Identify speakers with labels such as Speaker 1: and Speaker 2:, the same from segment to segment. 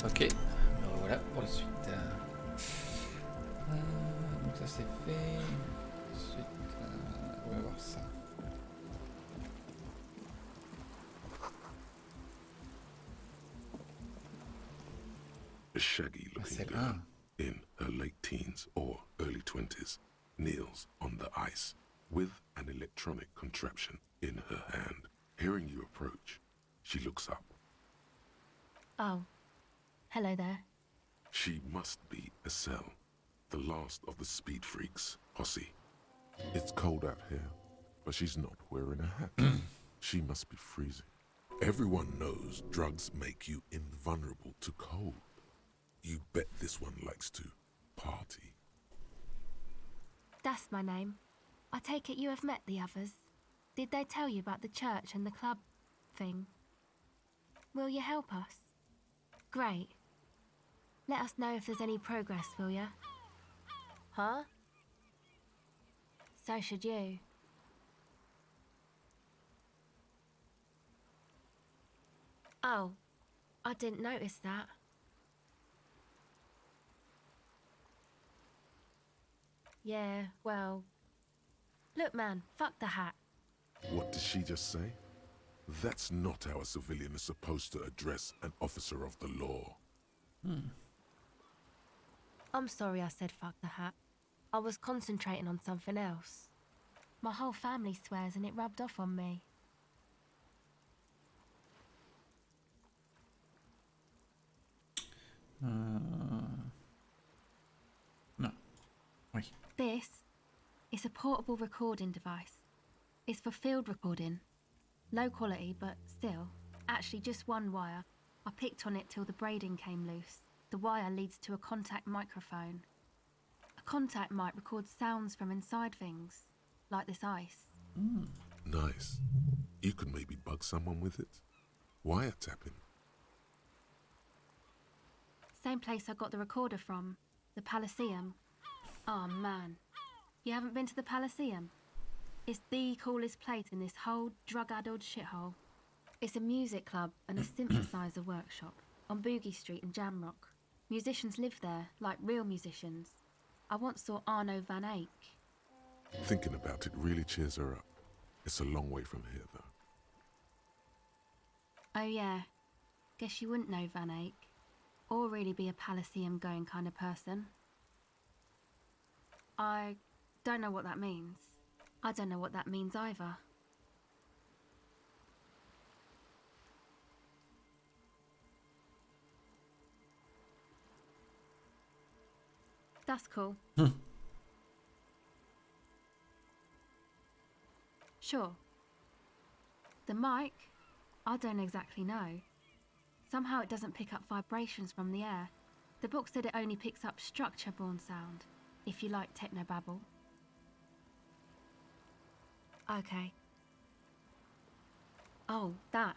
Speaker 1: Ok, alors voilà pour la suite. Donc ça c'est fait. Ensuite, on va voir ça.
Speaker 2: A shaggy-looking
Speaker 1: C'est
Speaker 2: girl in her late teens or early 20s kneels on the ice with an electronic contraption in her hand. Hearing you approach, she looks up.
Speaker 3: Oh, hello there.
Speaker 2: She must be Estelle, the last of the speed freaks posse. It's cold out here, but she's not wearing a hat. She must be freezing. Everyone knows drugs make you invulnerable to cold. You bet this one likes to party.
Speaker 3: That's my name. I take it you have met the others. Did they tell you about the church and the club thing? Will you help us? Great. Let us know if there's any progress, will ya? Huh? So should you. Oh, I didn't notice that. Yeah, well... Look, man, fuck the hat.
Speaker 2: What did she just say? That's not how a civilian is supposed to address an officer of the law.
Speaker 3: I'm sorry I said fuck the hat. I was concentrating on something else. My whole family swears and it rubbed off on me.
Speaker 1: Non. Oui.
Speaker 3: This is a portable recording device. It's for field recording. Low quality, but still. Actually, just one wire. I picked on it till the braiding came loose. The wire leads to a contact microphone. A contact mic records sounds from inside things, like this ice.
Speaker 2: Nice. You could maybe bug someone with it. Wiretapping.
Speaker 3: Same place I got the recorder from, the Elysium. Oh man, you haven't been to the Elysium? It's the coolest place in this whole drug-addled shithole. It's a music club and a synthesizer workshop on Boogie Street in Jamrock. Musicians live there, like real musicians. I once saw Arno van Eyck.
Speaker 2: Thinking about it really cheers her up. It's a long way from here, though.
Speaker 3: Oh yeah, guess you wouldn't know Van Eyck. Or really be a Elysium going kind of person. I don't know what that means. I don't know what that means either. That's cool. Sure. The mic? I don't exactly know. Somehow it doesn't pick up vibrations from the air. The book said it only picks up structure-borne sound, if you like technobabble. Okay. Oh, that.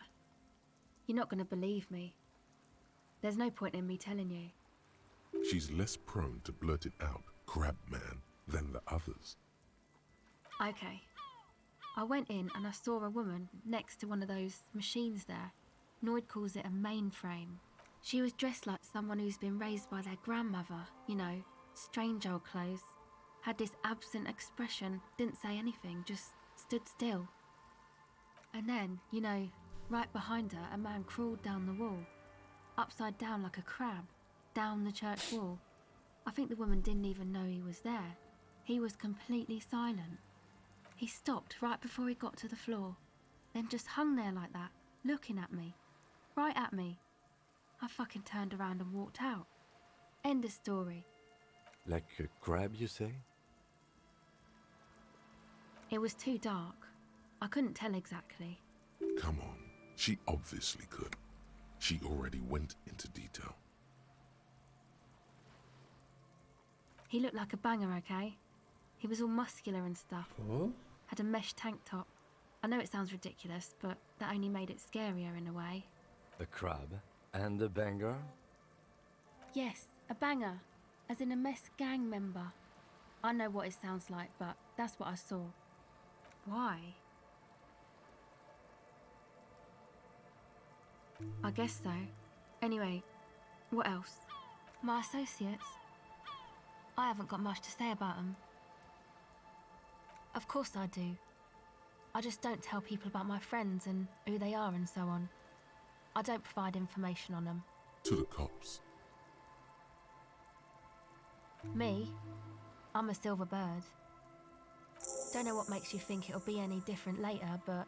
Speaker 3: You're not going to believe me. There's no point in me telling you.
Speaker 2: She's less prone to blurt it out, crab man, than the others.
Speaker 3: Okay. I went in and I saw a woman next to one of those machines there. Noid calls it a mainframe. She was dressed like someone who's been raised by their grandmother, you know, strange old clothes. Had this absent expression, didn't say anything, just stood still. And then, you know, right behind her, a man crawled down the wall, upside down like a crab, down the church wall. I think the woman didn't even know he was there. He was completely silent. He stopped right before he got to the floor, then just hung there like that, looking at me. Right at me. I fucking turned around and walked out. End of story.
Speaker 4: Like a crab, you say?
Speaker 3: It was too dark. I couldn't tell exactly.
Speaker 2: Come on, she obviously could. She already went into detail.
Speaker 3: He looked like a banger, okay? He was all muscular and stuff.
Speaker 1: Oh.
Speaker 3: Had a mesh tank top. I know it sounds ridiculous, but that only made it scarier in a way.
Speaker 4: A crab and a banger?
Speaker 3: Yes, a banger. As in a mess gang member. I know what it sounds like, but that's what I saw. Why? I guess so. Anyway, What else? My associates? I haven't got much to say about them. Of course I do. I just don't tell people about my friends and who they are and so on. I don't provide information on them.
Speaker 2: To the cops.
Speaker 3: Me? I'm a silver bird. Don't know what makes you think it'll be any different later, but...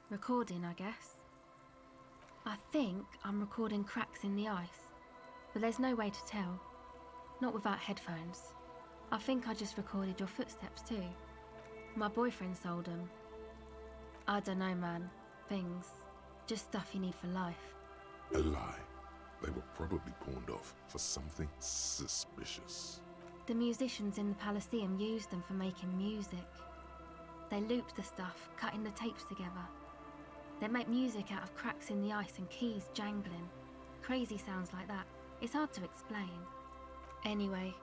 Speaker 3: recording, I guess. I think I'm recording cracks in the ice, but there's no way to tell. Not without headphones. I think I just recorded your footsteps too. My boyfriend sold them. I don't know, man. Things. Just stuff you need for life.
Speaker 2: A lie. They were probably pawned off for something suspicious.
Speaker 3: The musicians in the Palaceum used them for making music. They looped the stuff, cutting the tapes together. They make music out of cracks in the ice and keys jangling. Crazy sounds like that. It's hard to explain. Anyway,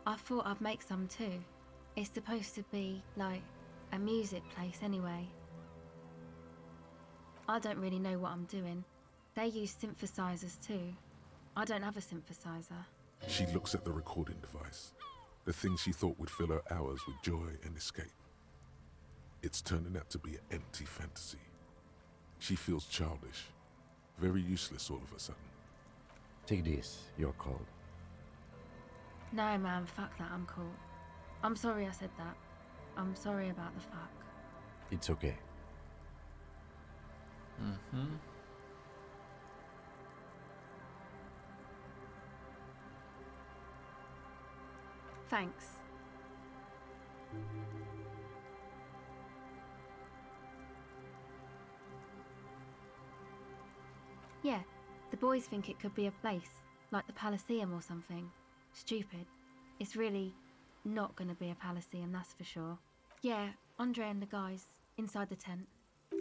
Speaker 3: I thought I'd make some too. It's supposed to be, like, a music place anyway. I don't really know what I'm doing. They use synthesizers too. I don't have a synthesizer.
Speaker 2: She looks at the recording device. The thing she thought would fill her hours with joy and escape. It's turning out to be an empty fantasy. She feels childish. Very useless all of a sudden.
Speaker 4: Take this, you're called.
Speaker 3: No, man, fuck that, I'm cool. I'm sorry I said that. I'm sorry about the fuck.
Speaker 4: It's okay.
Speaker 1: Mhm.
Speaker 3: Thanks. Yeah, the boys think it could be a place, like the Palaceum or something. Stupid. It's really not gonna be a Palaceum, that's for sure. Yeah, Andre and the guys, inside the tent.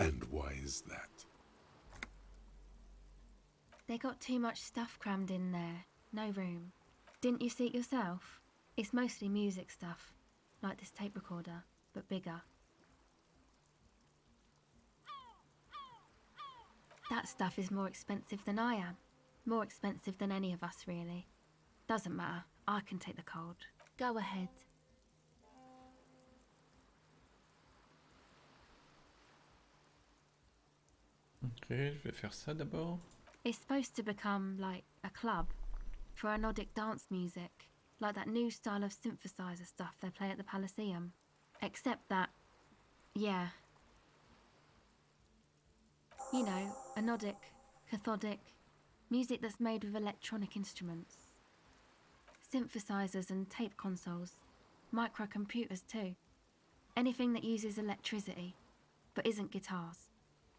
Speaker 2: And why is that?
Speaker 3: They got too much stuff crammed in there. No room. Didn't you see it yourself? It's mostly music stuff, like this tape recorder, but bigger. That stuff is more expensive than I am. More expensive than any of us, really. Doesn't matter. I can take the cold. Go ahead.
Speaker 1: Ok, je vais faire ça d'abord.
Speaker 3: It's supposed to become like a club for anodic dance music, like that new style of synthesizer stuff they play at the Palaceum. Except that, yeah. You know, anodic, cathodic, music that's made with electronic instruments. Synthesizers and tape consoles, microcomputers too. Anything that uses electricity, but isn't guitars.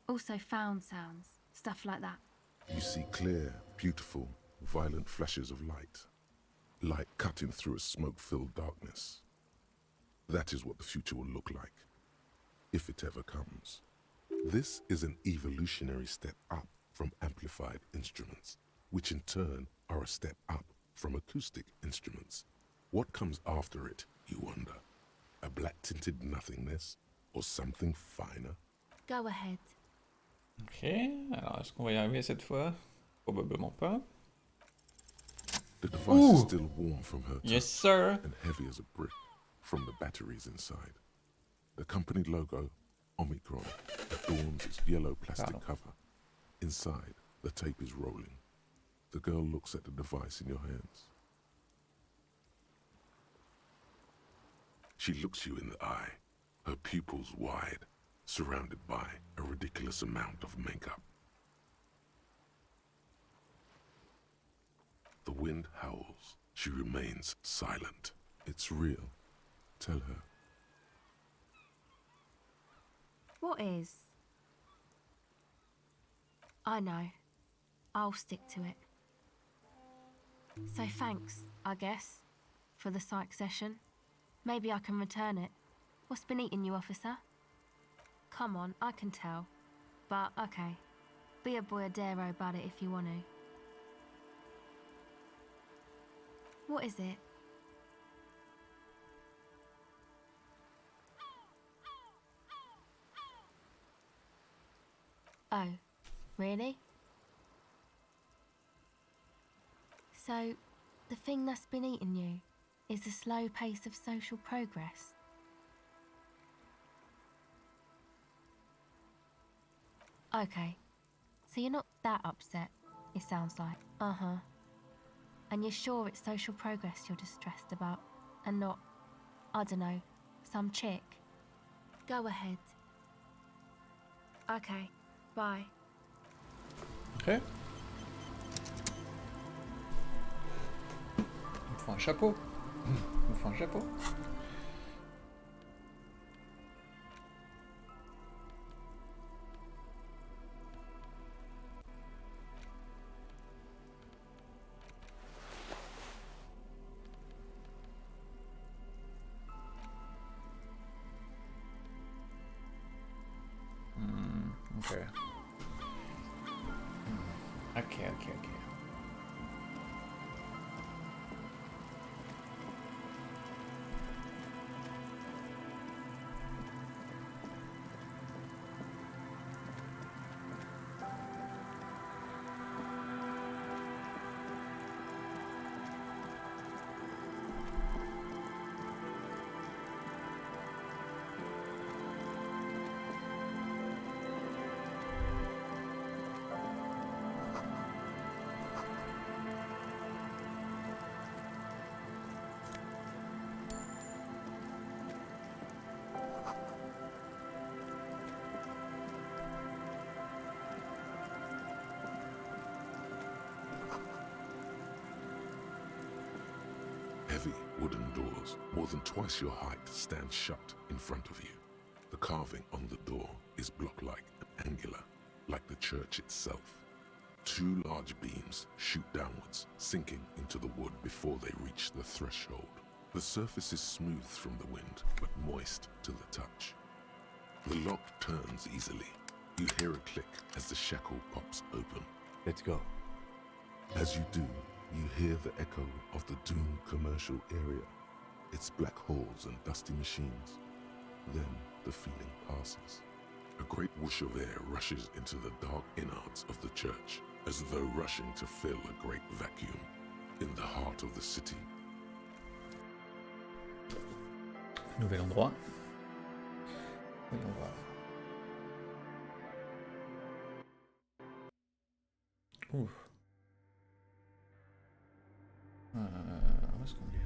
Speaker 3: Also found sounds, stuff like that.
Speaker 2: You see clear, beautiful, violent flashes of light. Light cutting through a smoke-filled darkness. That is what the future will look like, if it ever comes. This is an evolutionary step up from amplified instruments, which in turn are a step up from acoustic instruments. What comes after it, you wonder? A black-tinted nothingness or something finer?
Speaker 3: Go ahead.
Speaker 1: Ok, alors est-ce qu'on va y arriver cette fois? Probablement pas.
Speaker 2: The device is still warm from her touch
Speaker 1: Yes, sir.
Speaker 2: and heavy as a brick from the batteries inside. The company logo, Omicron, adorns its yellow plastic cover. Inside, the tape is rolling. The girl looks at the device in your hands. She looks you in the eye, her pupils wide, surrounded by a ridiculous amount of makeup. The wind howls. She remains silent. It's real. Tell her.
Speaker 3: What is? I know. I'll stick to it. So thanks, I guess, for the psych session. Maybe I can return it. What's been eating you, officer? Come on, I can tell. But, okay. Be a boyadero about it if you want to. What is it? Oh, really? So, the thing that's been eating you is the slow pace of social progress. Okay, so you're not that upset, it sounds like. Uh-huh. And you're sure it's social progress you're distressed about, and not, I don't know, some chick? Go ahead. Okay, bye.
Speaker 1: Ok. Il me faut un chapeau. Il me faut un chapeau. Ok. Ok.
Speaker 2: Heavy wooden doors, more than twice your height, stand shut in front of you. The carving on the door is block-like and angular, like the church itself. Two large beams shoot downwards, sinking into the wood before they reach the threshold. The surface is smooth from the wind, but moist to the touch. The lock turns easily. You hear a click as the shackle pops open.
Speaker 4: Let's go.
Speaker 2: As you do, you hear the echo of the doomed commercial area, its black halls and dusty machines. Then the feeling passes. A great whoosh of air rushes into the dark innards of the church, as though rushing to fill a great vacuum in the heart of the city.
Speaker 1: Nouvel endroit. Voyons voir. Ouf. Où est-ce qu'on est là?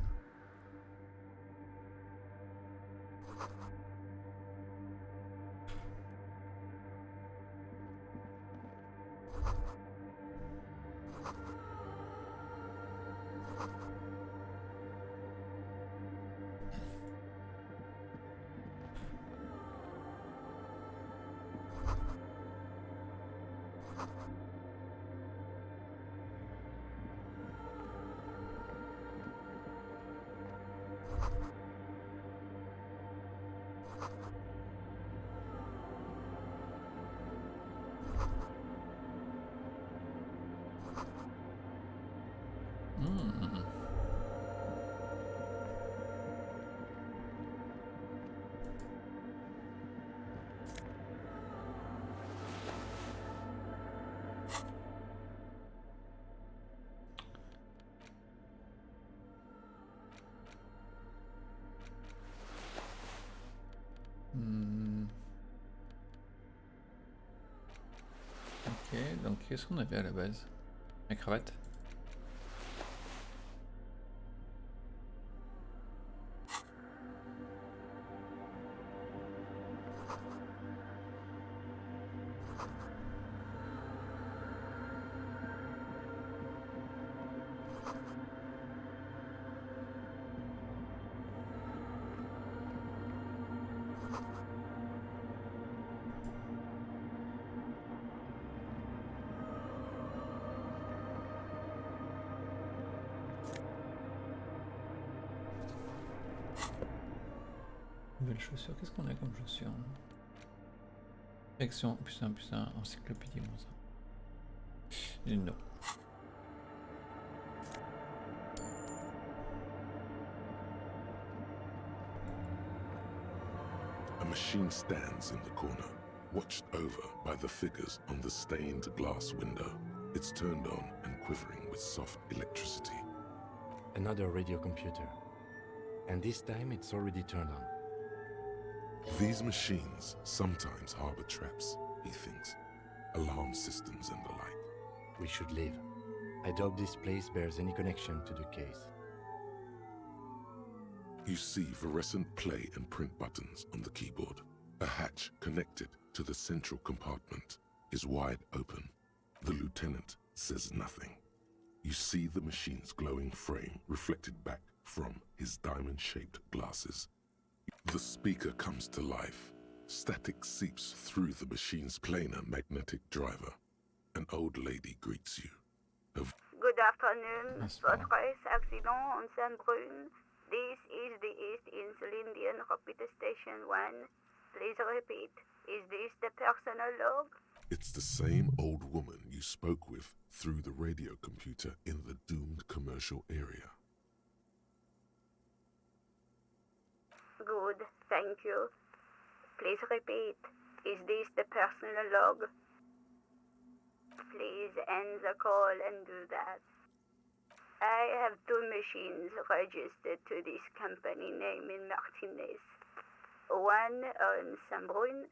Speaker 1: Ok, donc qu'est-ce qu'on avait à la base? La cravate? Nouvelles chaussures, qu'est-ce qu'on a comme chaussures? Action, plus un, encyclopédie, moins ça. Non.
Speaker 2: A machine stands in the corner, watched over by the figures on the stained glass window. It's turned on and quivering with soft electricity.
Speaker 4: Another radio computer. And this time it's already turned on.
Speaker 2: These machines sometimes harbor traps, he thinks. Alarm systems and the like.
Speaker 4: We should leave. I doubt this place bears any connection to the case.
Speaker 2: You see fluorescent play and print buttons on the keyboard. A hatch connected to the central compartment is wide open. The lieutenant says nothing. You see the machine's glowing frame reflected back from his diamond-shaped glasses. The speaker comes to life. Static seeps through the machine's planar magnetic driver. An old lady greets you.
Speaker 5: Good afternoon.
Speaker 1: That's fine.
Speaker 5: Votre accident on Saint-Brune. This is the East Insulindian Repeater Station 1. Please repeat. Is this the personal log?
Speaker 2: It's the same old woman you spoke with through the radio computer in the doomed commercial area.
Speaker 5: Good, thank you. Please repeat. Is this the personal log? Please end the call and do that. I have two machines registered to this company name in Martinez. One on Saint-Brune,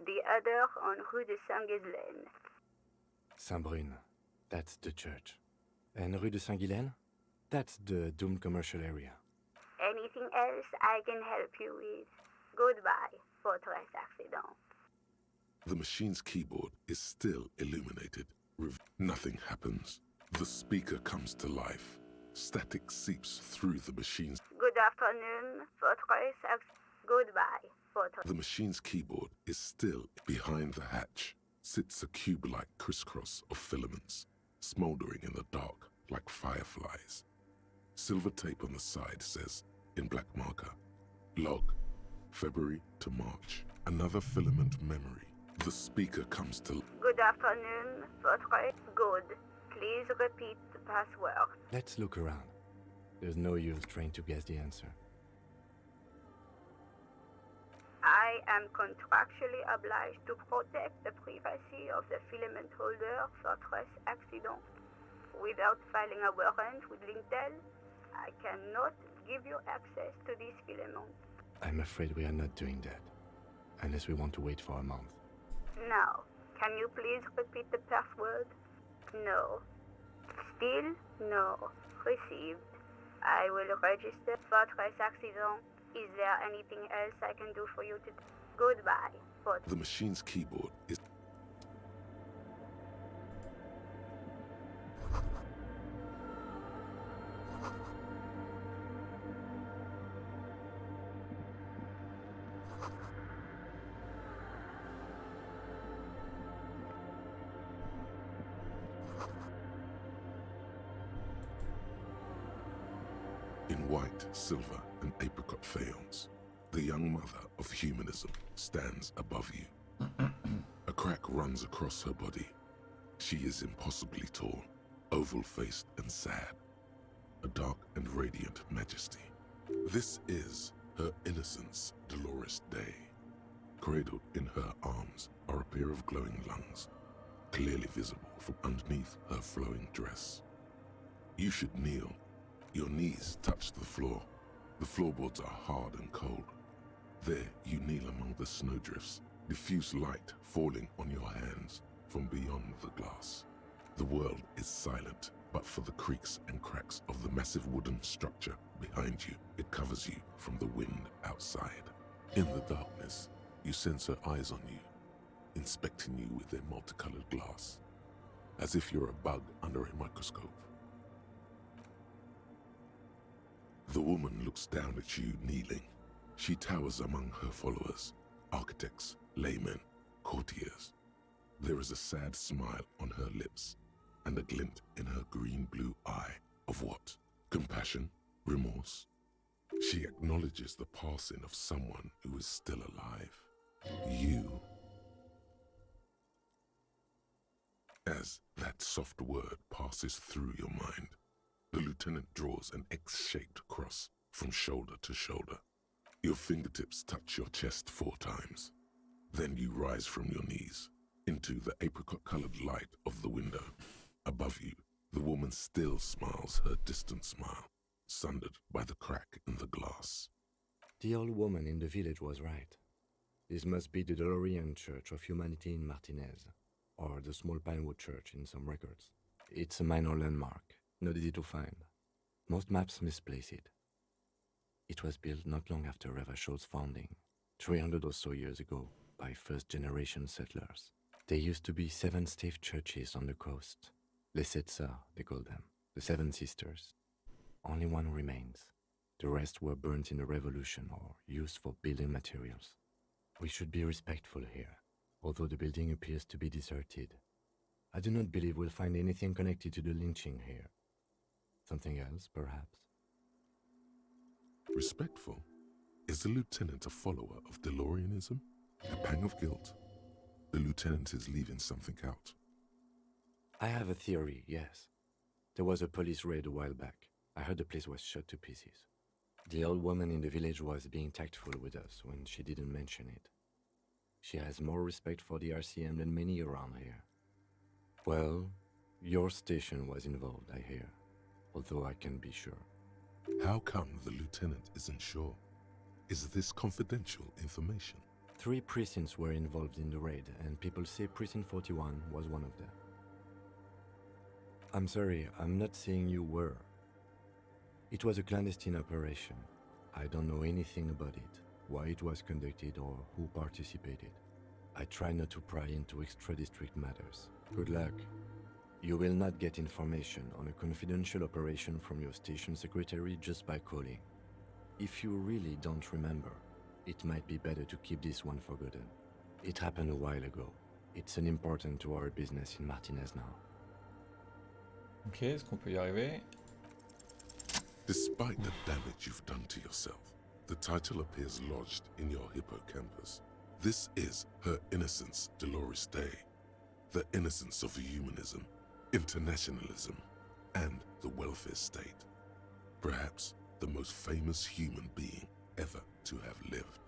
Speaker 5: the other on Rue de Saint-Ghislaine.
Speaker 4: Saint-Brune, that's the church. And Rue de Saint-Ghislaine? That's the doomed commercial area.
Speaker 5: Anything else I can help you with? Goodbye, votre accident.
Speaker 2: The machine's keyboard is still illuminated. Nothing happens. The speaker comes to life. Static seeps through the machine's...
Speaker 5: Good afternoon, votre Goodbye, votre...
Speaker 2: The machine's keyboard is still behind the hatch. Sits a cube-like crisscross of filaments, smoldering in the dark like fireflies. Silver tape on the side says, in black marker, log, February to March. Another filament memory. The speaker comes to...
Speaker 5: Good afternoon, votre... Good. Please repeat the password.
Speaker 4: Let's look around. There's no use trying to guess the answer.
Speaker 5: I am contractually obliged to protect the privacy of the filament holder for votre accident. Without filing a warrant with Lintel, I cannot give you access to this filament.
Speaker 4: I'm afraid we are not doing that. Unless we want to wait for a month.
Speaker 5: Now, can you please repeat the password? No. Still no. Received. I will register votre accident. Is there anything else I can do for you today? Goodbye. Votre...
Speaker 2: The machine's keyboard is... in white, silver, and apricot faience. The young mother of humanism stands above you. A crack runs across her body. She is impossibly tall, oval-faced and sad. A dark and radiant majesty. This is her innocence, Dolores Day. Cradled in her arms are a pair of glowing lungs, clearly visible from underneath her flowing dress. You should kneel. Your knees touch the floor. The floorboards are hard and cold. There you kneel among the snowdrifts, diffuse light falling on your hands from beyond the glass. The world is silent, but for the creaks and cracks of the massive wooden structure behind you, it covers you from the wind outside. In the darkness, you sense her eyes on you, inspecting you with their multicolored glass, as if you're a bug under a microscope. The woman looks down at you kneeling. She towers among her followers, architects, laymen, courtiers. There is a sad smile on her lips and a glint in her green-blue eye of what? Compassion? Remorse? She acknowledges the passing of someone who is still alive. You. As that soft word passes through your mind, the lieutenant draws an X-shaped cross from shoulder to shoulder. Your fingertips touch your chest 4 times. Then you rise from your knees into the apricot-colored light of the window. Above you, the woman still smiles her distant smile, sundered by the crack in the glass.
Speaker 4: The old woman in the village was right. This must be the DeLorean Church of Humanity in Martinez, or the Small Pinewood Church in some records. It's a minor landmark, not easy to find. Most maps misplace it. It was built not long after Ravachol's founding, 300 or so years ago, by first-generation settlers. There used to be 7 stave churches on the coast. Les Sept Sœurs, they call them, the 7 sisters. Only one remains. The rest were burnt in the revolution or used for building materials. We should be respectful here, although the building appears to be deserted. I do not believe we'll find anything connected to the lynching here. Something else, perhaps?
Speaker 2: Respectful? Is the lieutenant a follower of DeLoreanism? A pang of guilt? The lieutenant is leaving something out.
Speaker 4: I have a theory, yes. There was a police raid a while back. I heard the place was shot to pieces. The old woman in the village was being tactful with us when she didn't mention it. She has more respect for the RCM than many around here. Well, your station was involved, I hear, although I can't be sure.
Speaker 2: How come the lieutenant isn't sure? Is this confidential information?
Speaker 4: 3 precincts were involved in the raid, and people say Precinct 41 was one of them. I'm sorry, I'm not saying you were. It was a clandestine operation. I don't know anything about it, why it was conducted, or who participated. I try not to pry into extra-district matters. Good luck. You will not get information on a confidential operation from your station secretary just by calling. If you really don't remember, it might be better to keep this one forgotten. It happened a while ago. It's unimportant to our business in Martinez now.
Speaker 1: Ok, est-ce qu'on peut y arriver?
Speaker 2: Despite the damage you've done to yourself, the title appears lodged in your hippocampus. This is Her Innocence Dolores Day, the innocence of humanism, internationalism, and the welfare state. Perhaps the most famous human being ever to have lived.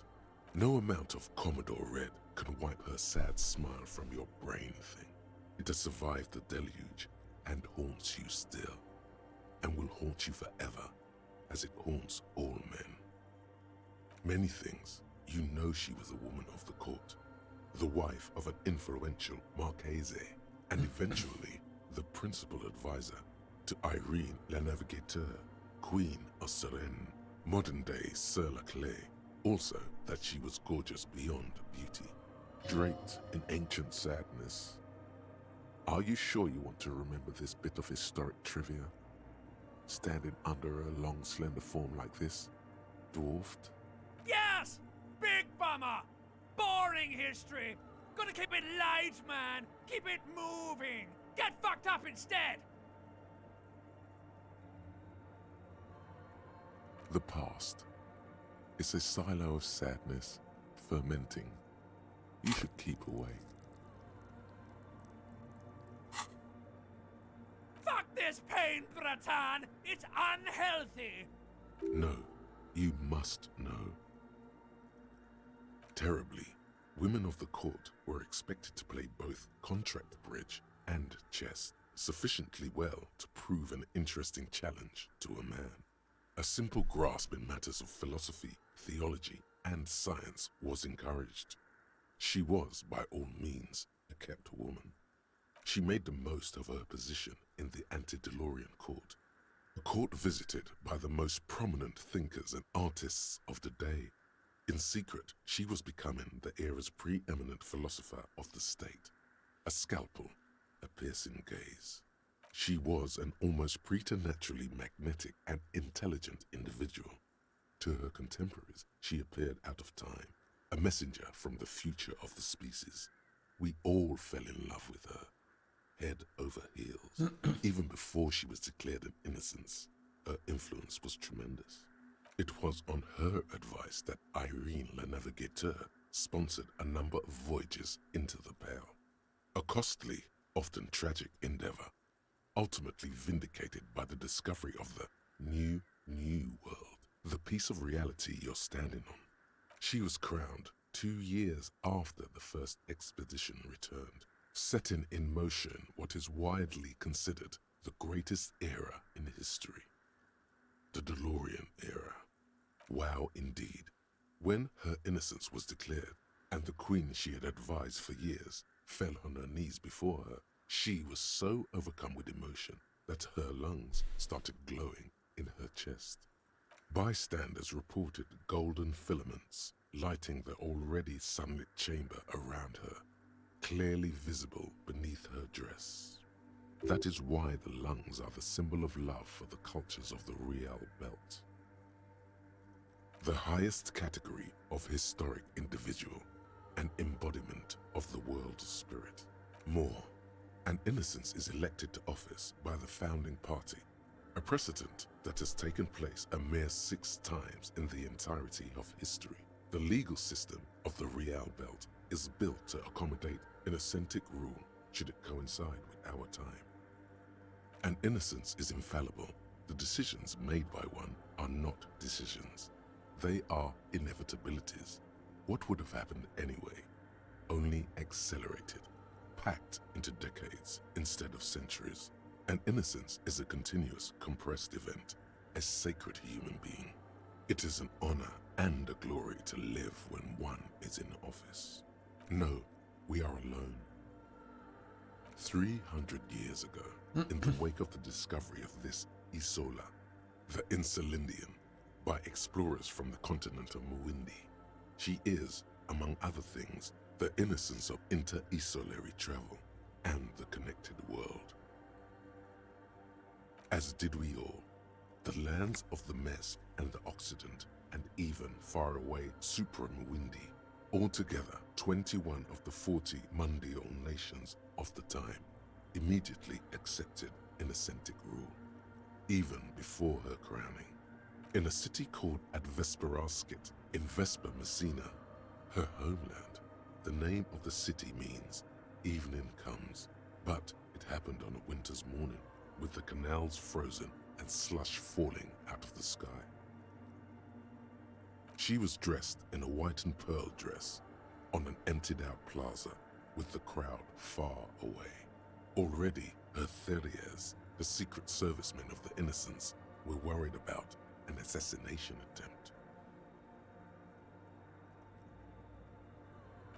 Speaker 2: No amount of Commodore Red can wipe her sad smile from your brain thing. It has survived the deluge and haunts you still, and will haunt you forever, as it haunts all men. Many things, you know she was a woman of the court, the wife of an influential Marchese, and eventually the principal advisor to Irene la Navigateur, Queen of Suresnes, modern-day Sir Laclais. Also that she was gorgeous beyond beauty, draped in ancient sadness. Are you sure you want to remember this bit of historic trivia? Standing under a long, slender form like this, dwarfed?
Speaker 6: Yes! Big bummer! Boring history! Gotta keep it light, man! Keep it moving! Get fucked up instead!
Speaker 2: The past. It's a silo of sadness, fermenting. You should keep away.
Speaker 6: Fuck this pain, Bratan! It's unhealthy!
Speaker 2: No, you must know. Terribly, women of the court were expected to play both contract bridge and chess sufficiently well to prove an interesting challenge to a man. A simple grasp in matters of philosophy, theology, and science was encouraged. She was, by all means, a kept woman. She made the most of her position in the ante-DeLorean court, a court visited by the most prominent thinkers and artists of the day. In secret, she was becoming the era's preeminent philosopher of the state, a scalpel, a piercing gaze. She was an almost preternaturally magnetic and intelligent individual. To her contemporaries, she appeared out of time, a messenger from the future of the species. We all fell in love with her, head over heels. Even before she was declared an innocence, her influence was tremendous. It was on her advice that Irene la Navigateur sponsored a number of voyages into the Pale, a costly, often tragic endeavor, ultimately vindicated by the discovery of the new world, the piece of reality you're standing on. She was crowned 2 years after the first expedition returned, setting in motion what is widely considered the greatest era in history. The DeLorean era. Wow, indeed. When her innocence was declared, and the queen she had advised for years fell on her knees before her, she was so overcome with emotion that her lungs started glowing in her chest. Bystanders reported golden filaments lighting the already sunlit chamber around her, clearly visible beneath her dress. That is why the lungs are the symbol of love for the cultures of the Real Belt. The highest category of historic individual, an embodiment of the world spirit. More, an innocence is elected to office by the founding party, a precedent that has taken place a mere 6 times in the entirety of history. The legal system of the Real Belt is built to accommodate innocent rule should it coincide with our time. An innocence is infallible. The decisions made by one are not decisions. They are inevitabilities. What would have happened anyway? Only accelerated, packed into decades instead of centuries. An innocence is a continuous, compressed event, a sacred human being. It is an honor and a glory to live when one is in office. No, we are alone. 300 years ago, in the wake of the discovery of this Isola, the Insulindian, by explorers from the continent of Muindi, she is, among other things, the innocence of inter-isolary travel and the connected world. As did we all, the lands of the Mesk and the Occident, and even far away supra-Muindi, altogether 21 of the 40 mundial nations of the time, immediately accepted Innocentic rule, even before her crowning. In a city called Advesperaskit in Vespa Messina, her homeland, the name of the city means evening comes, but it happened on a winter's morning with the canals frozen and slush falling out of the sky. She was dressed in a white and pearl dress on an emptied-out plaza with the crowd far away. Already, her Theriers, the secret servicemen of the Innocents, were worried about an assassination attempt.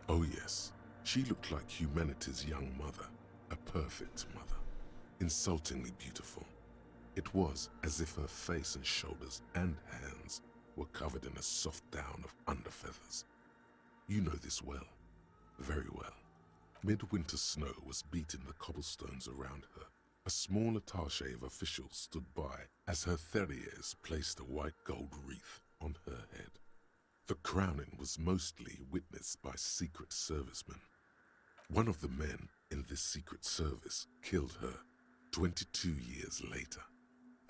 Speaker 2: Oh yes, she looked like humanity's young mother, a perfect mother, insultingly beautiful. It was as if her face and shoulders and hands were covered in a soft down of underfeathers. You know this well, very well. Midwinter snow was beating the cobblestones around her. A small attaché of officials stood by as her Theriers placed a white gold wreath on her head. The crowning was mostly witnessed by secret servicemen. One of the men in this secret service killed her 22 years later.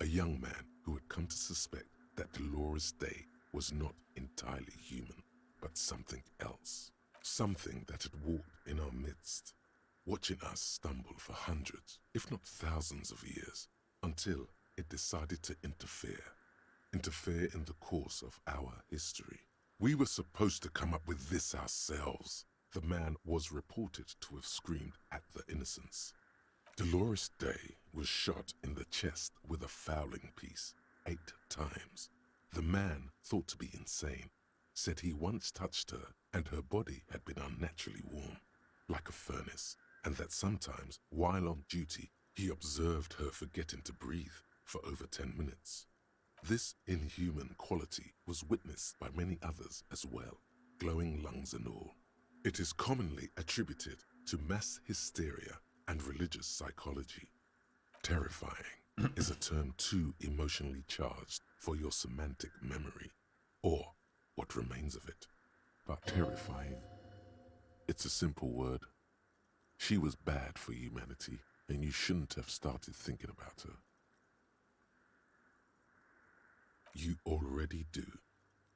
Speaker 2: A young man who had come to suspect that Dolores Day was not entirely human, but something else. Something that had walked in our midst, watching us stumble for hundreds, if not thousands of years, until it decided to interfere in the course of our history. We were supposed to come up with this ourselves, the man was reported to have screamed at the Innocents. Dolores Day was shot in the chest with a fowling piece 8 times. The man, thought to be insane, said he once touched her and her body had been unnaturally warm, like a furnace, and that sometimes, while on duty, he observed her forgetting to breathe for over 10 minutes. This inhuman quality was witnessed by many others as well, glowing lungs and all. It is commonly attributed to mass hysteria and religious psychology. Terrifying is a term too emotionally charged for your semantic memory, or what remains of it. But terrifying, it's a simple word. She was bad for humanity, and you shouldn't have started thinking about her. You already do.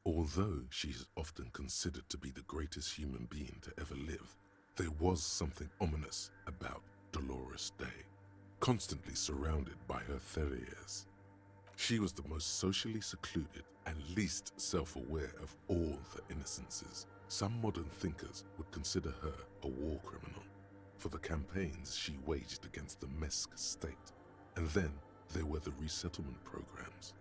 Speaker 2: Although she is often considered to be the greatest human being to ever live, there was something ominous about Dolores Day, constantly surrounded by her Theriers. She was the most socially secluded and least self-aware of all the Innocences. Some modern thinkers would consider her a war criminal for the campaigns she waged against the Mesk state. And then there were the resettlement programs.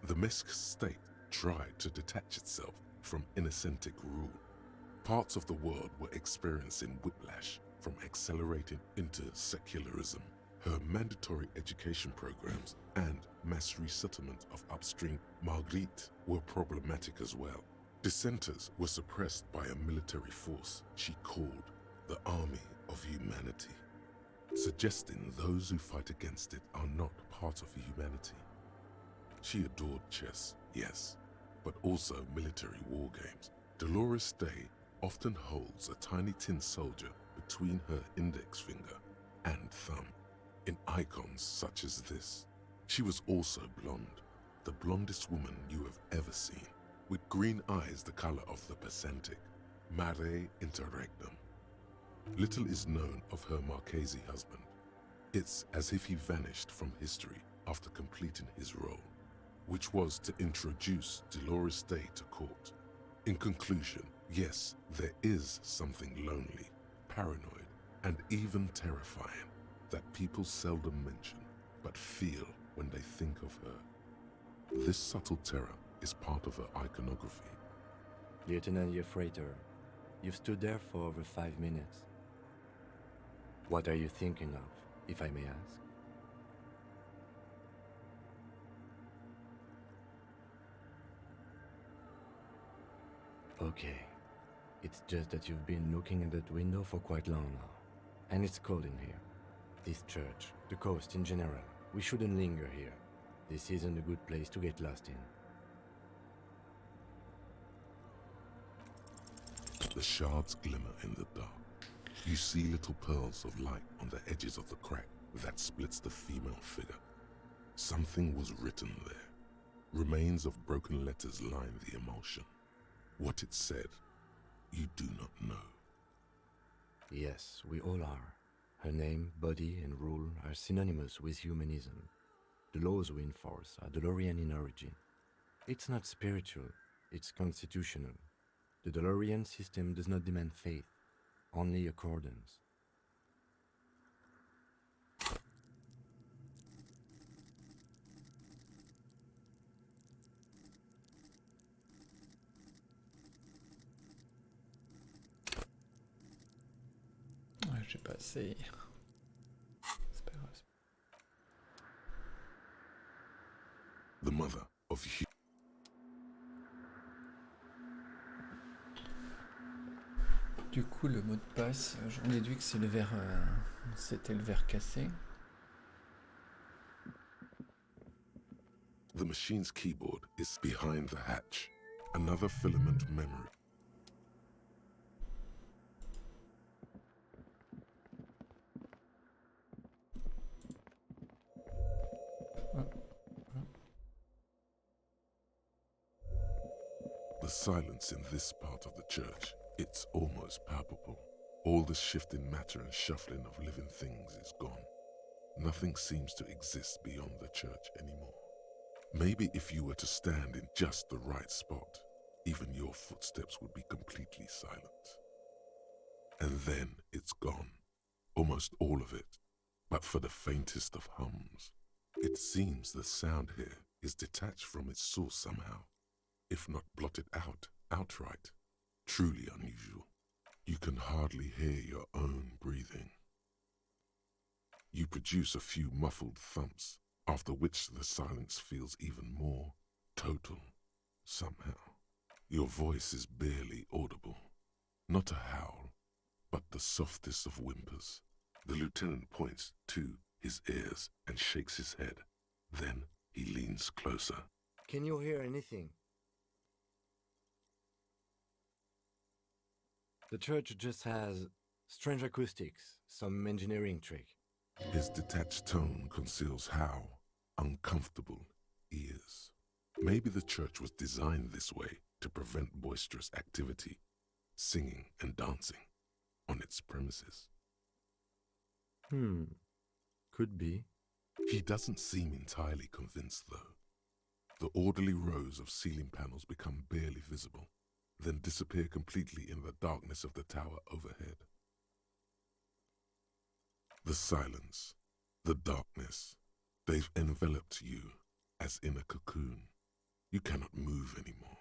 Speaker 2: The Mesk state tried to detach itself from Innocentic rule. Parts of the world were experiencing whiplash from accelerating into secularism. Her mandatory education programs and mass resettlement of upstream Marguerite were problematic as well. Dissenters were suppressed by a military force she called the Army of Humanity, suggesting those who fight against it are not part of humanity. She adored chess, yes, but also military war games. Dolores Day often holds a tiny tin soldier between her index finger and thumb in icons such as this. She was also blonde, the blondest woman you have ever seen, with green eyes the color of the Pacentic, mare interregnum. Little is known of her Marchese husband. It's as if he vanished from history after completing his role, which was to introduce Dolores Day to court. In conclusion, yes, there is something lonely, paranoid, and even terrifying that people seldom mention, but feel when they think of her. This subtle terror is part of her iconography.
Speaker 4: Lieutenant Yefrater, you've stood there for over 5 minutes. What are you thinking of, if I may ask? Okay. It's just that you've been looking at that window for quite long now. And it's cold in here. This church, the coast in general, we shouldn't linger here. This isn't a good place to get lost in.
Speaker 2: The shards glimmer in the dark. You see little pearls of light on the edges of the crack that splits the female figure. Something was written there. Remains of broken letters line the emulsion. What it said, you do not know.
Speaker 4: Yes, we all are. Her name, body, and rule are synonymous with humanism. The laws we enforce are Dolorian in origin. It's not spiritual, it's constitutional. The Dolorian system does not demand faith, only accordance.
Speaker 1: Ouais, j'ai pas assez. C'est pas grave.
Speaker 2: The mother of
Speaker 1: Du coup, le mot de passe, j'en déduis que c'est le verre, c'était le verre cassé.
Speaker 2: The machine's keyboard is behind the hatch. Another filament memory. The silence in this part of the church, it's almost palpable. All the shifting matter and shuffling of living things is gone. Nothing seems to exist beyond the church anymore. Maybe if you were to stand in just the right spot, even your footsteps would be completely silent. And then it's gone. Almost all of it. But for the faintest of hums. It seems the sound here is detached from its source somehow, if not blotted out outright. Truly unusual. You can hardly hear your own breathing. You produce a few muffled thumps, after which the silence feels even more total, somehow. Your voice is barely audible. Not a howl, but the softest of whimpers. The lieutenant points to his ears and shakes his head. Then he leans closer.
Speaker 4: Can you hear anything? The church just has strange acoustics, some engineering trick.
Speaker 2: His detached tone conceals how uncomfortable he is. Maybe the church was designed this way to prevent boisterous activity, singing and dancing on its premises.
Speaker 4: Could be.
Speaker 2: He doesn't seem entirely convinced, though. The orderly rows of ceiling panels become barely visible, then disappear completely in the darkness of the tower overhead. The silence, the darkness, They've enveloped you as in a cocoon. You cannot move anymore.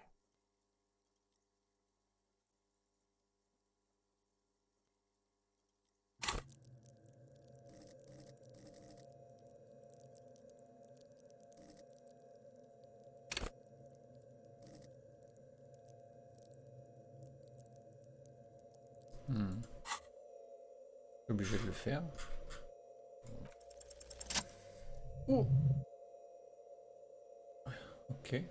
Speaker 1: Obligé de le faire. Oh. Ok.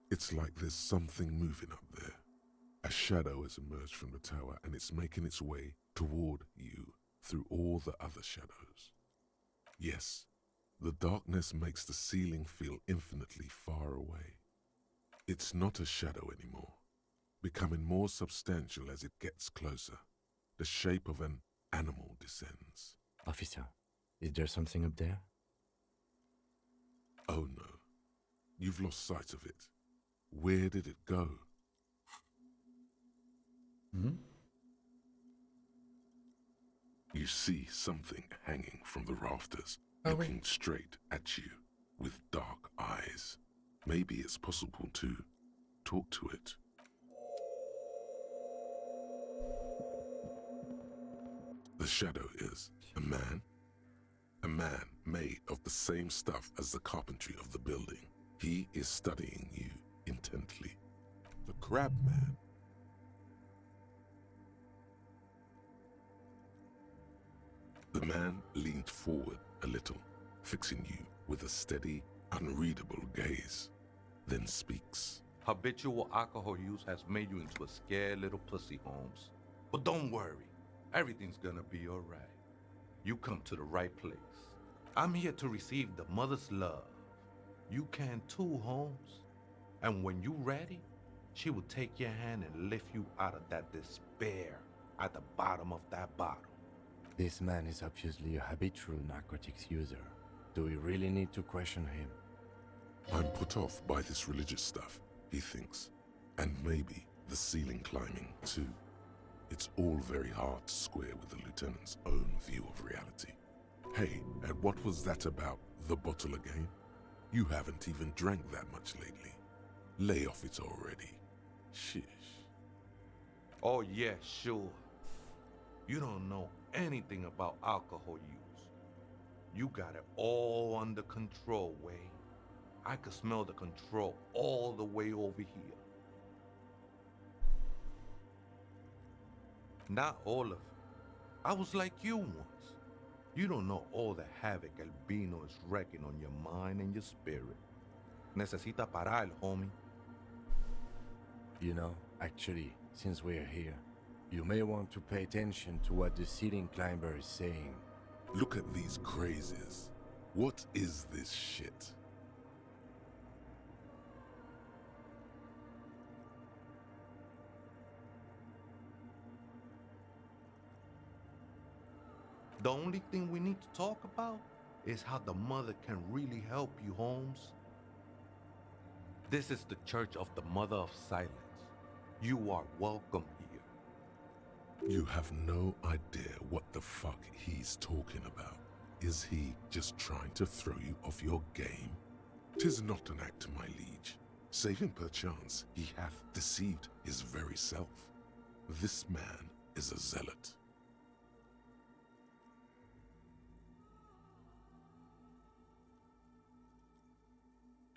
Speaker 2: It's like there's something moving up there. A shadow has emerged from the tower and it's making its way toward you through all the other shadows. Yes, the darkness makes the ceiling feel infinitely far away. It's not a shadow anymore, becoming more substantial as it gets closer. The shape of an animal descends.
Speaker 4: Officer, is there something up there?
Speaker 2: Oh no, you've lost sight of it. Where did it go? You see something hanging from the rafters, looking straight at you with dark eyes. Maybe it's possible to talk to it. The shadow is a man made of the same stuff as the carpentry of the building. He is studying you intently. The crab man. The man leaned forward a little, fixing you with a steady, unreadable gaze, then speaks.
Speaker 7: Habitual alcohol use has made you into a scared little pussy, Holmes. But don't worry, everything's gonna be alright. You come to the right place. I'm here to receive the mother's love. You can too, Holmes. And when you're ready, she will take your hand and lift you out of that despair at the bottom of that bottle.
Speaker 4: This man is obviously a habitual narcotics user. Do we really need to question him?
Speaker 2: I'm put off by this religious stuff, he thinks. And maybe the ceiling climbing, too. It's all very hard to square with the lieutenant's own view of reality. Hey, and what was that about the bottle again? You haven't even drank that much lately. Lay off it already. Shish.
Speaker 7: Oh yeah, sure. You don't know anything about alcohol use. You got it all under control, Wade. I could smell the control all the way over here. Not all of it. I was like you once. You don't know all the havoc Albino is wrecking on your mind and your spirit. Necesita parar, homie.
Speaker 4: You know, actually, since we're here, you may want to pay attention to what the ceiling climber is saying.
Speaker 2: Look at these crazies. What is this shit?
Speaker 7: The only thing we need to talk about is how the mother can really help you, Holmes. This is the Church of the Mother of Silence. You are welcome here.
Speaker 2: You have no idea what the fuck he's talking about. Is he just trying to throw you off your game? 'Tis not an act, my liege, save him perchance he hath deceived his very self. This man is a zealot.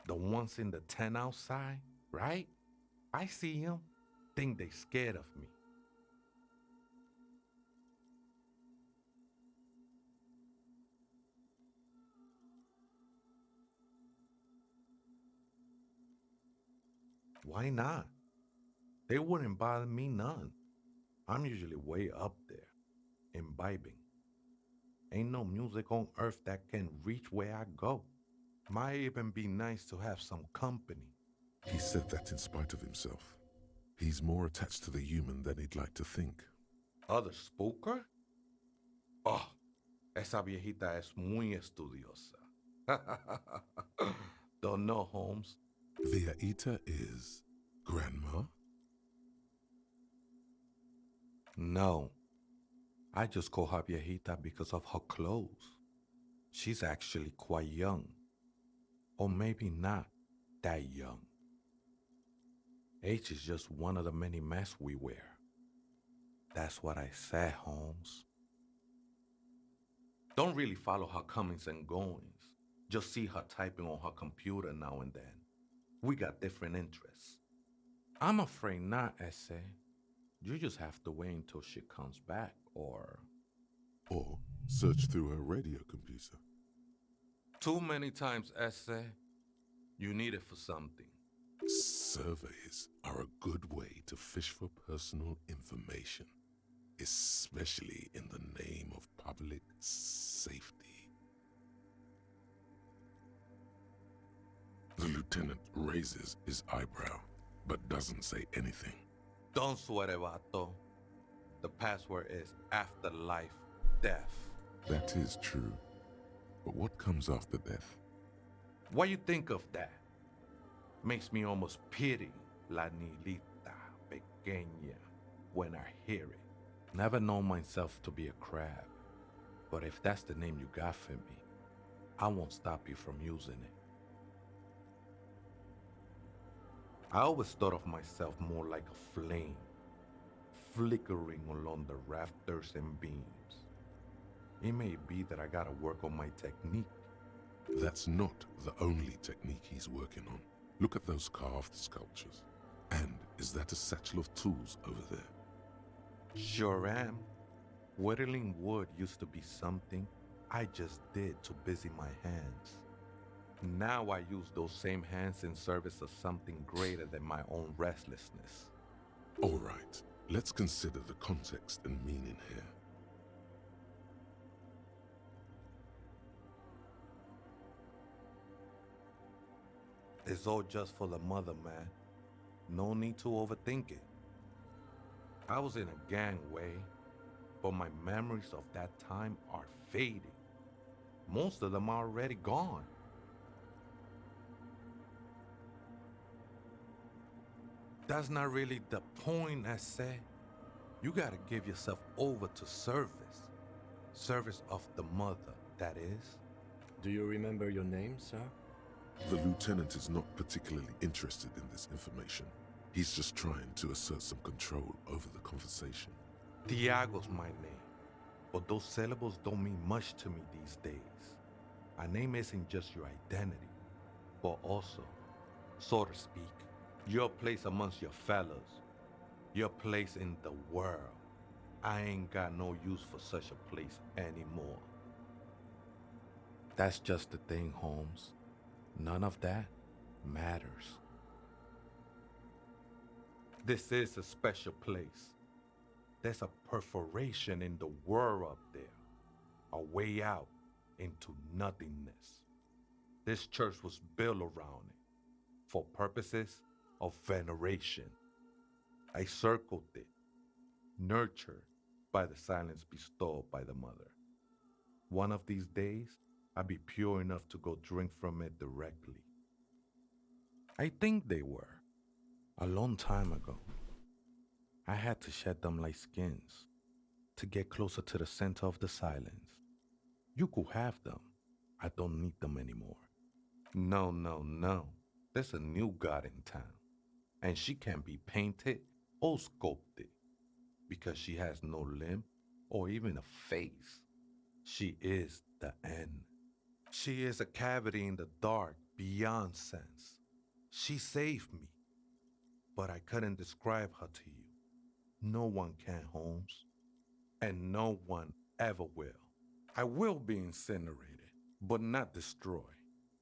Speaker 7: The ones in the tent outside, right? I see them. Think they scared of me. Why not? They wouldn't bother me none. I'm usually way up there, imbibing. Ain't no music on earth that can reach where I go. Might even be nice to have some company.
Speaker 2: He said that in spite of himself. He's more attached to the human than he'd like to think.
Speaker 7: Other spooker? Oh, esa viejita es muy estudiosa. Don't know, Holmes.
Speaker 2: The Aita is Grandma?
Speaker 7: No, I just call her viejita because of her clothes. She's actually quite young. Or maybe not that young. Age is just one of the many masks we wear. That's what I said, Holmes. Don't really follow her comings and goings. Just see her typing on her computer now and then. We got different interests. I'm afraid not, Essay. You just have to wait until she comes back, or
Speaker 2: search through her radio computer.
Speaker 7: too many times, Essay. You need it for something.
Speaker 2: Surveys are a good way to fish for personal information, especially in the name of public safety. The lieutenant raises his eyebrow, but doesn't say anything.
Speaker 7: Don't sweat it, vato. The password is afterlife death.
Speaker 2: That is true. But what comes after death?
Speaker 7: What you think of that? Makes me almost pity La Nilita Pequeña when I hear it. Never known myself to be a crab, but if that's the name you got for me, I won't stop you from using it. I always thought of myself more like a flame, flickering along the rafters and beams. It may be that I gotta work on my technique.
Speaker 2: That's not the only technique he's working on. Look at those carved sculptures. And is that a satchel of tools over there?
Speaker 7: Sure am. Whittling wood used to be something I just did to busy my hands. Now I use those same hands in service of something greater than my own restlessness.
Speaker 2: All right, let's consider the context and meaning here.
Speaker 7: It's all just for the mother, man. No need to overthink it. I was in a gangway, but my memories of that time are fading. Most of them are already gone. That's not really the point, I say. You gotta give yourself over to service. Service of the mother, that is.
Speaker 4: Do you remember your name, sir?
Speaker 2: The lieutenant is not particularly interested in this information. He's just trying to assert some control over the conversation.
Speaker 7: Tiago's my name, but those syllables don't mean much to me these days. A name isn't just your identity, but also, so to speak, your place amongst your fellows, your place in the world. I ain't got no use for such a place anymore. That's just the thing, Holmes. None of that matters. This is a special place. There's a perforation in the world up there, a way out into nothingness. This church was built around it for purposes of veneration. I circled it, nurtured by the silence bestowed by the mother. One of these days, I'll be pure enough to go drink from it directly. I think they were. A long time ago. I had to shed them like skins to get closer to the center of the silence. You could have them. I don't need them anymore. No. There's a new god in town, and she can't be painted or sculpted because she has no limb or even a face. She is the end. She is a cavity in the dark beyond sense. She saved me, but I couldn't describe her to you. No one can, Holmes, and no one ever will. I will be incinerated, but not destroyed.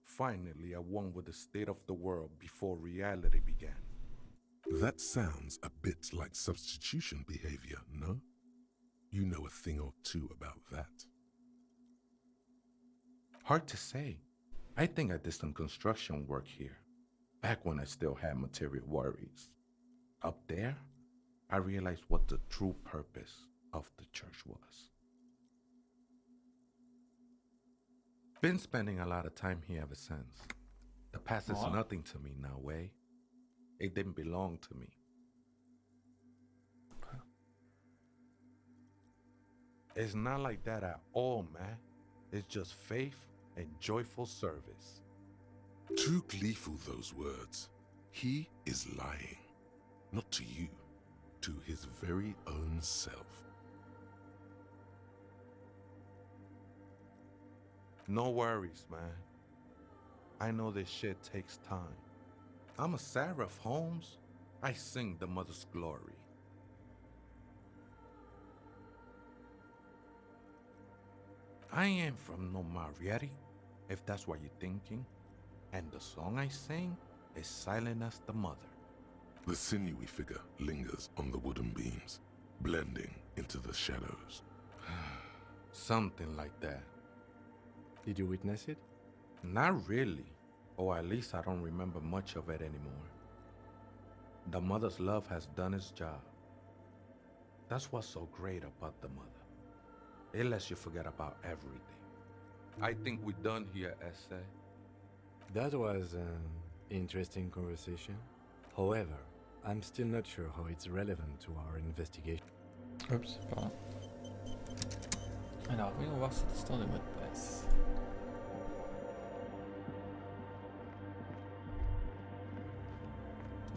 Speaker 7: Finally, I won with the state of the world before reality began.
Speaker 2: That sounds a bit like substitution behavior, no? You know a thing or two about that.
Speaker 7: Hard to say. I think I did some construction work here, back when I still had material worries. Up there, I realized what the true purpose of the church was. Been spending a lot of time here ever since. The past is nothing to me now, eh? It didn't belong to me. It's not like that at all, man. It's just faith and joyful service.
Speaker 2: Too gleeful, those words. He is lying. Not to you, to his very own self.
Speaker 7: No worries, man. I know this shit takes time. I'm a seraph, Holmes. I sing the mother's glory. I ain't from no Marietta, if that's what you're thinking. And the song I sing is silent as the mother.
Speaker 2: The sinewy figure lingers on the wooden beams, blending into the shadows.
Speaker 7: Something like that.
Speaker 4: Did you witness it?
Speaker 7: Not really, or at least I don't remember much of it anymore. The mother's love has done its job. That's what's so great about the mother. It lets you forget about everything. I think we're done here, Essay.
Speaker 4: That was an interesting conversation. However, I'm still not sure how it's relevant to our investigation.
Speaker 1: Oups, pardon. Alors, voyons voir cette histoire de mot de passe.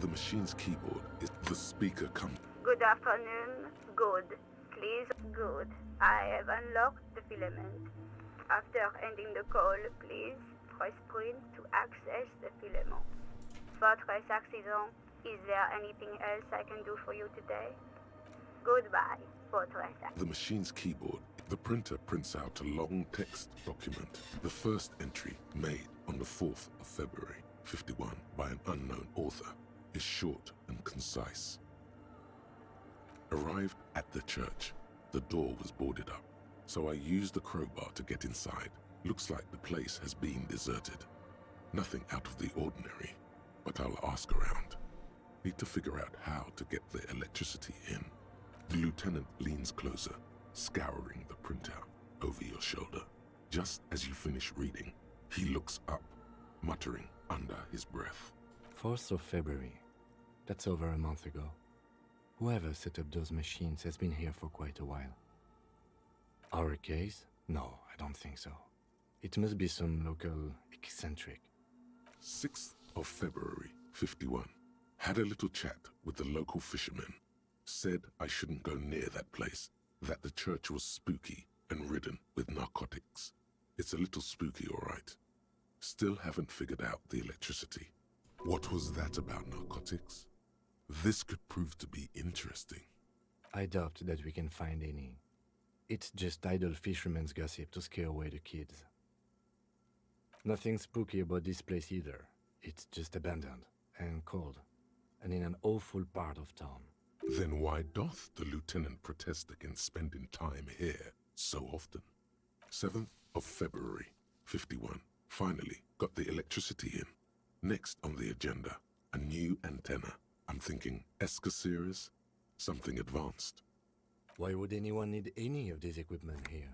Speaker 2: The machine's keyboard is the speaker come.
Speaker 5: Good afternoon. Good. Please, good. I have unlocked the filament. After ending the call, please press print to access the filament. Votre accident. Is there anything else I can do for you today? Goodbye, votre accident.
Speaker 2: The machine's keyboard, the printer prints out a long text document. The first entry, made on the 4th of February, 51, by an unknown author, is short and concise. Arrived at the church, the door was boarded up, so I used the crowbar to get inside. Looks like the place has been deserted. Nothing out of the ordinary, but I'll ask around. Need to figure out how to get the electricity in. The lieutenant leans closer, scouring the printout over your shoulder. Just as you finish reading, he looks up, muttering under his breath.
Speaker 4: 4th of February. That's over a month ago. Whoever set up those machines has been here for quite a while. Our case? No, I don't think so. It must be some local eccentric.
Speaker 2: 6th of February, 51. Had a little chat with the local fishermen. Said I shouldn't go near that place, that the church was spooky and ridden with narcotics. It's a little spooky, all right. Still haven't figured out the electricity. What was that about narcotics? This could prove to be interesting.
Speaker 4: I doubt that we can find any. It's just idle fishermen's gossip to scare away the kids. Nothing spooky about this place either. It's just abandoned and cold, and in an awful part of town.
Speaker 2: Then why doth the lieutenant protest against spending time here so often? 7th of February, 51. Finally got the electricity in. Next on the agenda, a new antenna. I'm thinking ESCA series, something advanced.
Speaker 4: Why would anyone need any of this equipment here?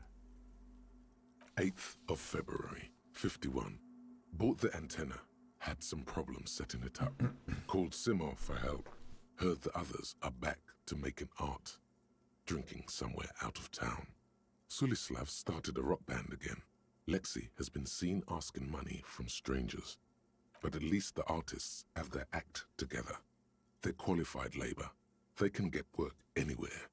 Speaker 2: 8th of February, 51. Bought the antenna, had some problems setting it up. Called Sinon for help. Heard the others are back to making art. Drinking somewhere out of town. Sulislav started a rock band again. Lexi has been seen asking money from strangers. But at least the artists have their act together. They're qualified labor. They can get work anywhere.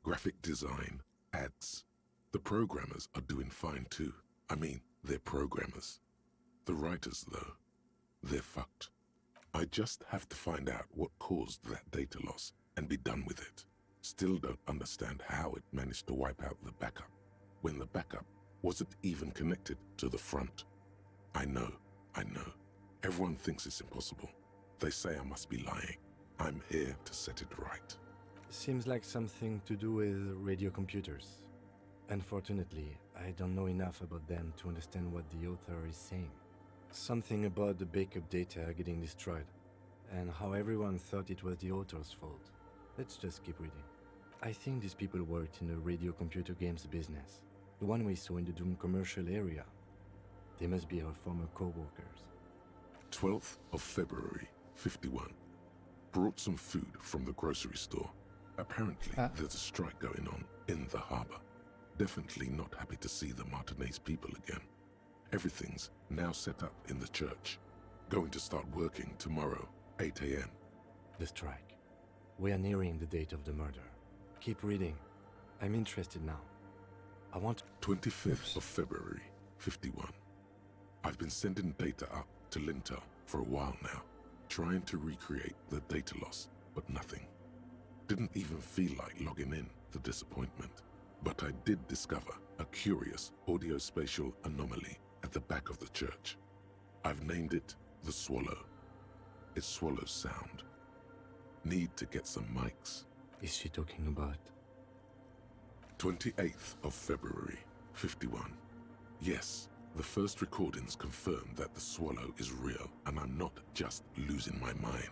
Speaker 2: Graphic design, ads. The programmers are doing fine too. I mean, they're programmers. The writers, though, they're fucked. I just have to find out what caused that data loss and be done with it. Still don't understand how it managed to wipe out the backup, when the backup wasn't even connected to the front. I know. Everyone thinks it's impossible. They say I must be lying. I'm here to set it right.
Speaker 4: Seems like something to do with radio computers. Unfortunately, I don't know enough about them to understand what the author is saying. Something about the backup data getting destroyed, and how everyone thought it was the author's fault. Let's just keep reading. I think these people worked in the radio computer games business, the one we saw in the Doom commercial area. They must be our former co-workers.
Speaker 2: 12th of February, 51. Brought some food from the grocery store. Apparently, there's a strike going on in the harbor. definitely not happy to see the Martinez people again. Everything's now set up in the church. Going to start working tomorrow, 8 a.m.
Speaker 4: The strike. We are nearing the date of the murder. Keep reading. I'm interested now. I want...
Speaker 2: 25th of February, 51. I've been sending data up to Lintel for a while now, trying to recreate the data loss, but nothing. Didn't even feel like logging in, the disappointment. But I did discover a curious audio-spatial anomaly at the back of the church. I've named it the Swallow. It swallows sound. Need to get some mics.
Speaker 4: Is she talking about?
Speaker 2: 28th of February, 51. Yes, the first recordings confirm that the swallow is real and I'm not just losing my mind.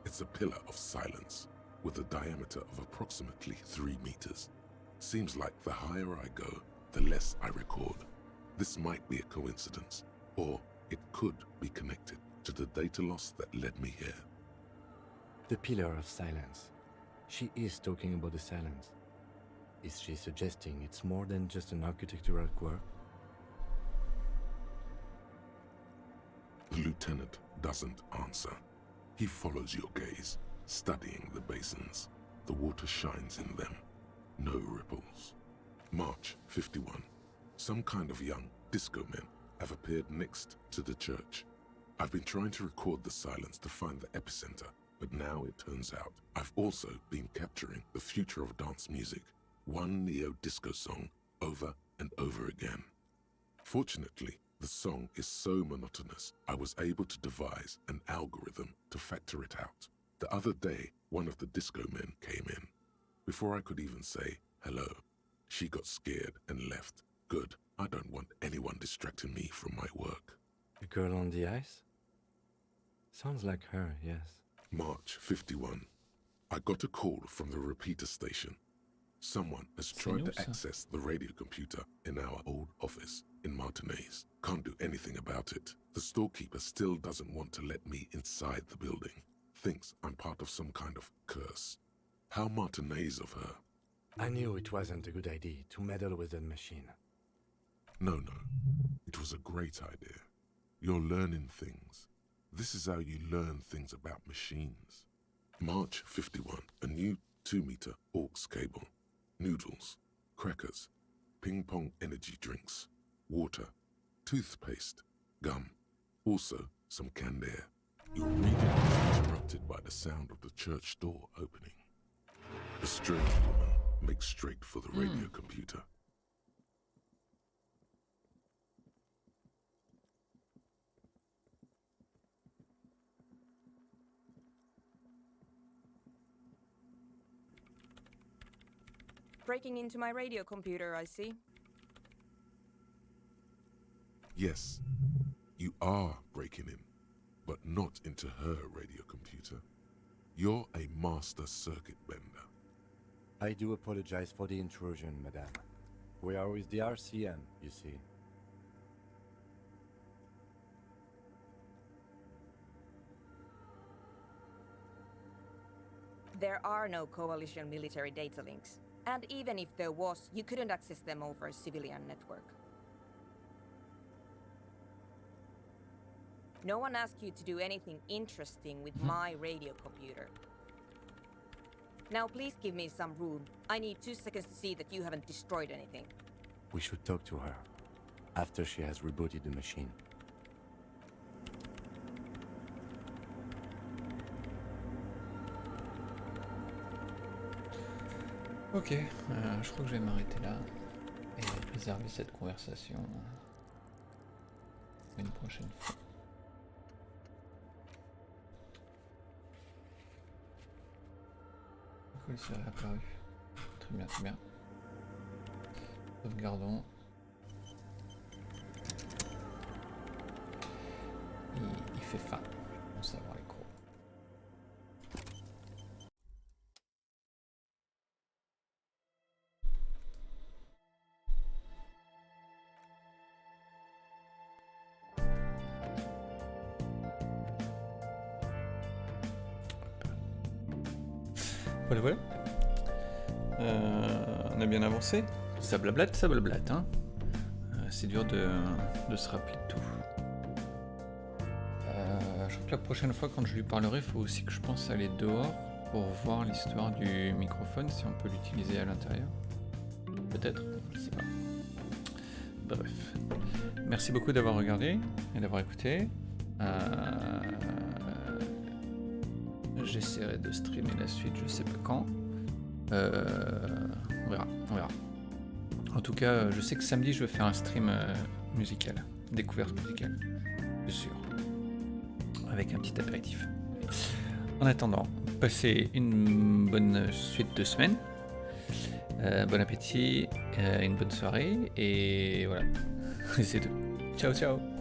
Speaker 2: It's a pillar of silence with a diameter of approximately 3 meters. Seems like the higher I go, the less I record. This might be a coincidence, or it could be connected to the data loss that led me here.
Speaker 4: The pillar of silence. She is talking about the silence. Is she suggesting it's more than just an architectural quirk?
Speaker 2: The lieutenant doesn't answer. He follows your gaze, studying the basins. The water shines in them. No ripples. March 51. Some kind of young disco men have appeared next to the church. I've been trying to record the silence to find the epicenter, but now it turns out I've also been capturing the future of dance music, one neo-disco song over and over again. Fortunately, the song is so monotonous, I was able to devise an algorithm to factor it out. The other day, one of the disco men came in. Before I could even say hello, she got scared and left. Good, I don't want anyone distracting me from my work.
Speaker 4: The girl on the ice? Sounds like her, yes.
Speaker 2: March 51. I got a call from the repeater station. Someone has tried to access the radio computer in our old office in Martinez. Can't do anything about it. The storekeeper still doesn't want to let me inside the building. Thinks I'm part of some kind of curse. How Martinez of her.
Speaker 4: I knew it wasn't a good idea to meddle with that machine.
Speaker 2: No. It was a great idea. You're learning things. This is how you learn things about machines. March 51. A new 2-meter aux cable. Noodles, crackers, ping-pong energy drinks, water, toothpaste, gum, also some canned air. Your reading is interrupted by the sound of the church door opening. A strange woman makes straight for the radio computer.
Speaker 8: Breaking into my radio computer, I see.
Speaker 2: Yes, you are breaking in, but not into her radio computer. You're a master circuit bender.
Speaker 4: I do apologize for the intrusion, madame. We are with the RCM, you see.
Speaker 8: There are no coalition military data links. And even if there was, you couldn't access them over a civilian network. No one asked you to do anything interesting with my radio computer. Now please give me some room. I need 2 seconds to see that you haven't destroyed anything.
Speaker 4: We should talk to her after she has rebooted the machine.
Speaker 1: Ok, je crois que je vais m'arrêter là et réserver cette conversation pour une prochaine fois. Pourquoi il serait apparu? Très bien, très bien. Sauvegardons. Il fait faim, je pense avoir les crocs. Voilà, voilà. On a bien avancé. Ça blablate, hein. C'est dur de se rappeler de tout. Je crois que la prochaine fois, quand je lui parlerai, il faut aussi que je pense à aller dehors pour voir l'histoire du microphone, si on peut l'utiliser à l'intérieur. Peut-être, je sais pas. Bref. Merci beaucoup d'avoir regardé et d'avoir écouté. J'essaierai de streamer la suite, je sais pas quand. On verra. En tout cas, je sais que samedi, je vais faire un stream musical, découverte musicale, c'est sûr, avec un petit apéritif. En attendant, passez une bonne suite de semaine, bon appétit, une bonne soirée, et voilà, c'est tout. Ciao, ciao.